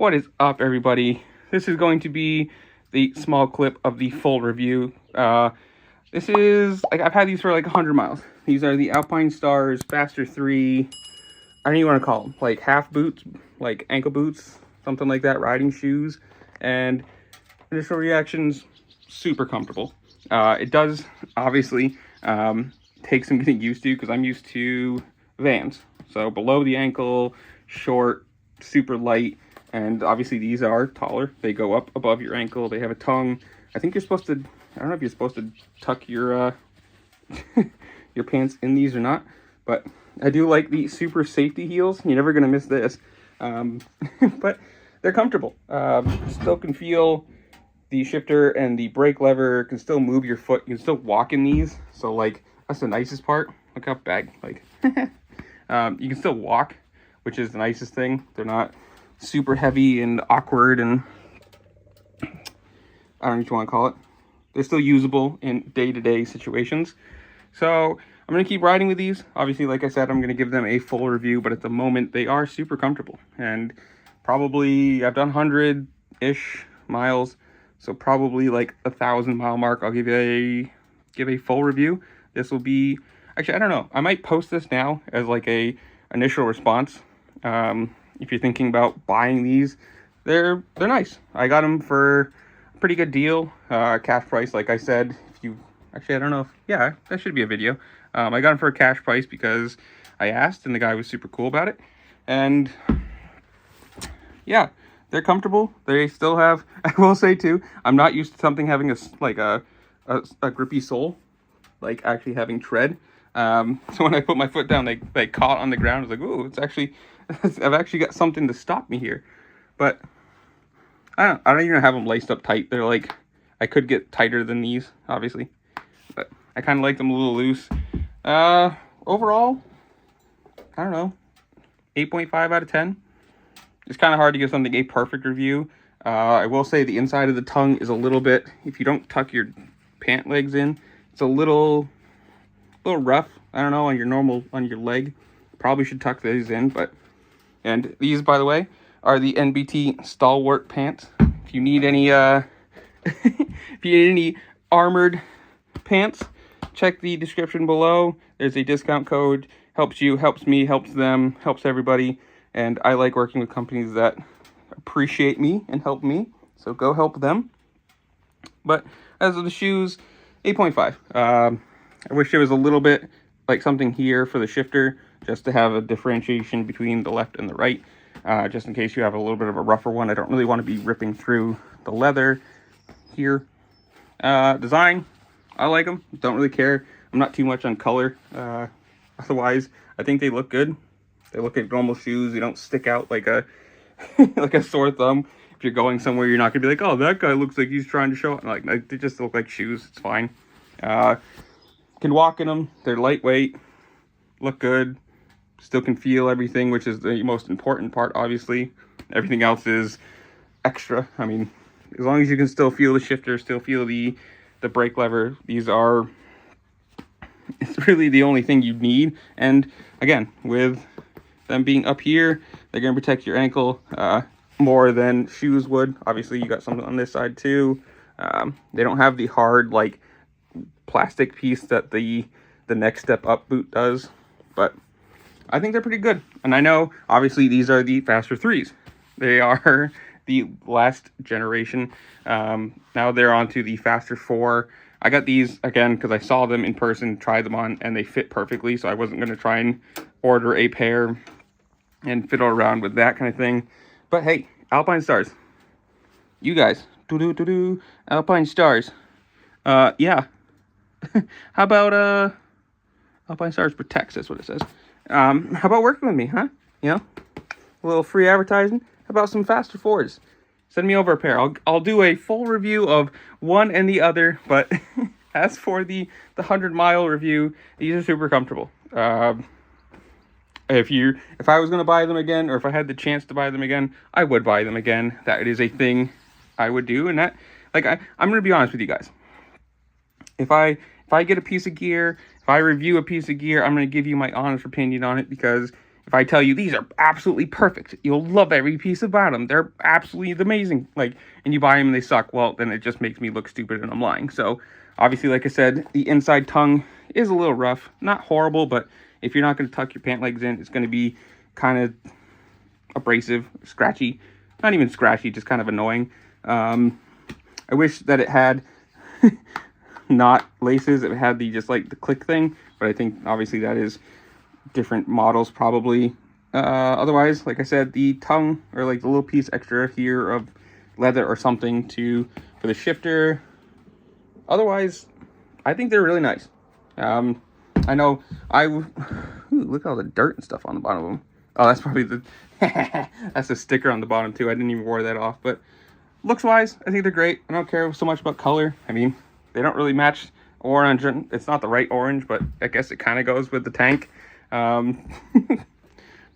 What is up, everybody? This is going to be the small clip of the full review. This is, like, I've had these for like 100 miles. These are the Alpinestars Faster 3, I don't even want to call them, like half boots, like ankle boots, something like that, riding shoes. And initial reactions, super comfortable. It does, obviously, take some getting used to because I'm used to Vans. So below the ankle, short, super light. And obviously these are taller. They go up above your ankle. They have a tongue. I think you're supposed to, I don't know if you're supposed to tuck your your pants in these or not, but I do like the super safety heels. You're never going to miss this. But they're comfortable. Still can feel the shifter and the brake lever, can still move your foot. You can still walk in these. So like, that's the nicest part. Look how bad, like, you can still walk, which is the nicest thing. They're not super heavy and awkward, and I don't know what you want to call it. They're still usable in day-to-day situations. So I'm going to keep riding with these. Obviously, like I said, I'm going to give them a full review, but at the moment they are super comfortable. And probably I've done 100-ish miles, so probably like 1,000-mile mark I'll give a full review. This will be, actually, I don't know, I might post this now as like a initial response. If you're thinking about buying these, they're nice. I got them for a pretty good deal, cash price, like I said. If you actually, I don't know if, yeah, that should be a video. I got them for a cash price because I asked, and the guy was super cool about it. And yeah, they're comfortable. They still have, I will say too, I'm not used to something having a grippy sole, like actually having tread. So when I put my foot down, they caught on the ground. I was like, ooh, it's actually, I've actually got something to stop me here. But I don't even have them laced up tight. They're like, I could get tighter than these, obviously, but I kind of like them a little loose. Overall, I don't know, 8.5 out of 10. It's kind of hard to give something a perfect review. I will say the inside of the tongue is a little bit, if you don't tuck your pant legs in, it's a little rough. I don't know, on your leg. Probably should tuck these in, but, and these, by the way, are the NBT Stalwart pants. If you need any, if you need any armored pants, check the description below. There's a discount code. Helps you, helps me, helps them, helps everybody. And I like working with companies that appreciate me and help me. So go help them. But as of the shoes, 8.5. I wish there was a little bit like something here for the shifter, just to have a differentiation between the left and the right, just in case you have a little bit of a rougher one. I don't really want to be ripping through the leather here. Design, I like them. Don't really care. I'm not too much on color. Otherwise, I think they look good. They look like normal shoes. They don't stick out like a like a sore thumb. If you're going somewhere, you're not gonna be like, oh, that guy looks like he's trying to show it. Like they just look like shoes. It's fine. Can walk in them. They're lightweight. Look good. Still can feel everything, which is the most important part, obviously. Everything else is extra. I mean, as long as you can still feel the shifter, still feel the brake lever, these are, it's really the only thing you need. And again, with them being up here, they're going to protect your ankle more than shoes would. Obviously, you got something on this side too. They don't have the hard, like, plastic piece that the next step up boot does, but I think they're pretty good. And I know, obviously, these are the Faster 3s. They are the last generation. Now they're on to the Faster 4. I got these, again, because I saw them in person, tried them on, and they fit perfectly, so I wasn't going to try and order a pair and fiddle around with that kind of thing. But hey, Alpinestars. You guys. Alpinestars. Yeah. How about, Alpinestars protects, that's what it says. How about working with me, huh? You know, a little free advertising. How about some Faster 4s? Send me over a pair. I'll do a full review of one and the other, but as for the 100-mile review, these are super comfortable. If I was going to buy them again, or if I had the chance to buy them again, I would buy them again. That is a thing I would do. And that, like, I'm going to be honest with you guys. If I get a piece of gear, if I review a piece of gear, I'm going to give you my honest opinion on it, because if I tell you these are absolutely perfect, you'll love every piece about them, they're absolutely amazing, like, and you buy them and they suck, well, then it just makes me look stupid and I'm lying. So obviously, like I said, the inside tongue is a little rough, not horrible, but if you're not going to tuck your pant legs in, it's going to be kind of abrasive, scratchy, not even scratchy, just kind of annoying. I wish that it had not laces, it had the just like the click thing, but I think obviously that is different models probably. Otherwise, like I said, the tongue or like the little piece extra here of leather or something for the shifter. Otherwise, I think they're really nice. I know ooh, look at all the dirt and stuff on the bottom of them. Oh, that's probably the that's a sticker on the bottom too. I didn't even wear that off, but looks wise, I think they're great. I don't care so much about color. I mean, they don't really match orange. It's not the right orange, but I guess it kind of goes with the tank.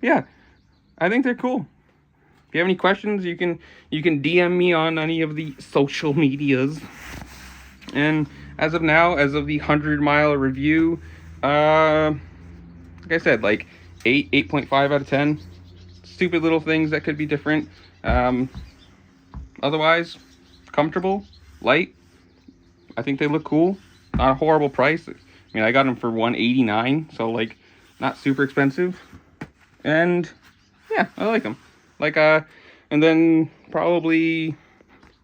Yeah, I think they're cool. If you have any questions, you can DM me on any of the social medias. And as of now, as of the 100-mile review, like I said, like 8.5 out of 10. Stupid little things that could be different. Otherwise, comfortable, light. I think they look cool. Not a horrible price. I mean, I got them for $189, so like not super expensive. And yeah, I like them. Like and then probably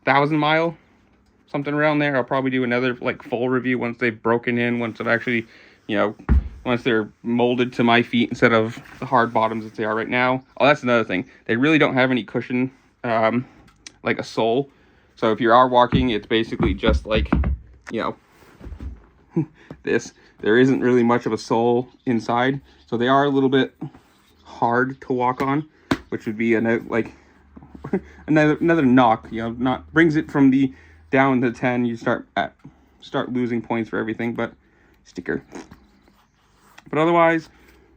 1,000-mile, something around there. I'll probably do another like full review once they've broken in, once I've actually, you know, once they're molded to my feet instead of the hard bottoms that they are right now. Oh, that's another thing. They really don't have any cushion, like a sole. So if you are walking, it's basically just like, you know, this. There isn't really much of a sole inside. So they are a little bit hard to walk on, which would be another knock, you know, not brings it from the down to 10. You start losing points for everything, but sticker. But otherwise,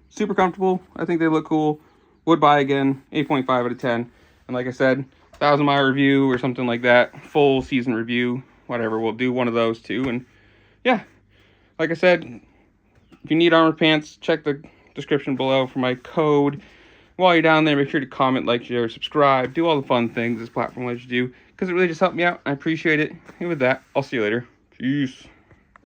super comfortable. I think they look cool. Would buy again. 8.5 out of 10. And like I said, 1,000-mile review or something like that. Full season review. Whatever. We'll do one of those too. And yeah, like I said, if you need armor pants, check the description below for my code. While you're down there, make sure to comment, like, share, subscribe. Do all the fun things this platform lets you do, because it really just helped me out. I appreciate it. And with that, I'll see you later. Peace.